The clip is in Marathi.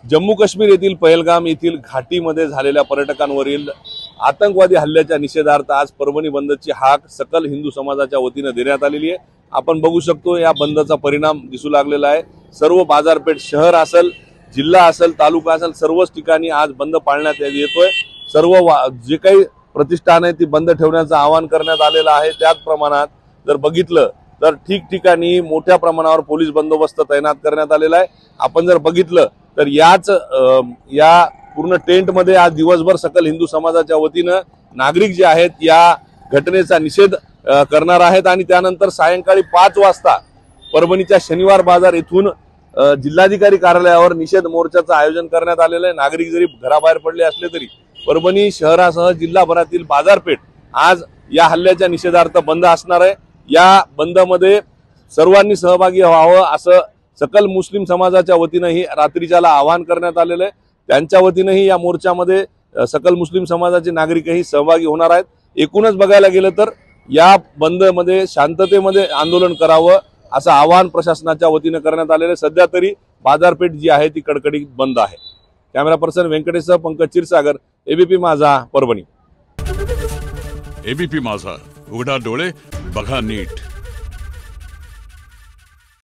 जम्मू काश्मीर येथील पहलगाम येथील घाटीमध्ये झालेल्या पर्यटकांवरील आतंकवादी हल्ल्याच्या निषेधार्थ आज परभणी बंदची हाक सकल हिंदू समाजाच्या वतीने देण्यात आलेली आहे। आपण बघू शकतो या बंदचा परिणाम दिसू लागलेला आहे। सर्व बाजारपेठ, शहर असेल, जिल्हा असेल, तालुका असेल, सर्वच ठिकाणी आज बंद पाळण्यात येतोय। सर्व जे काही प्रतिष्ठान आहे ती बंद ठेवण्याचं आवाहन करण्यात आलेलं आहे। त्याच प्रमाणात जर बघितलं तर ठिकठिकाणी मोठ्या प्रमाणावर पोलीस बंदोबस्त तैनात करण्यात आलेला आहे। आपण जर बघितलं तर या पूर्ण टेंट मध्ये आज दिवसभर सकल हिंदू समाजाच्या वतीनं नागरिक जे आहेत या घटनेचा निषेध करणार आहेत आणि त्यानंतर सायंकाळी 5 वाजता परभणीच्या शनिवार बाजार येथून जिल्हाधिकारी कार्यालयावर निषेध मोर्चाचं आयोजन करण्यात आलेलं आहे। नागरिक जरी घराबाहेर पडले असले तरी परभणी शहरासह जिल्हाभरातील बाजारपेठ आज या हल्ल्याच्या निषेधार्थ बंद असणार आहे। या बंदमध्ये सर्वांनी सहभागी व्हावं असं सकल मुस्लिम समाजाच्या वतीनंही रात्रीच्याला आवाहन करण्यात आलेलं आहे। त्यांच्या वतीनंही या मोर्चामध्ये सकल मुस्लिम समाजाचे नागरिकही सहभागी होणार आहेत। एकूणच बघायला गेलं तर या बंदमध्ये शांततेमध्ये आंदोलन करावं असं आवाहन प्रशासनाच्या वतीने करण्यात आलेलं आहे। सध्या तरी बाजारपेठ जी आहे ती कडकडीत बंद आहे। कॅमेरा पर्सन व्यंकटेशसह पंकज क्षीरसागर, एबीपी माझा, परभणी। एबीपी माझा, उघडा डोळे बघा नीट।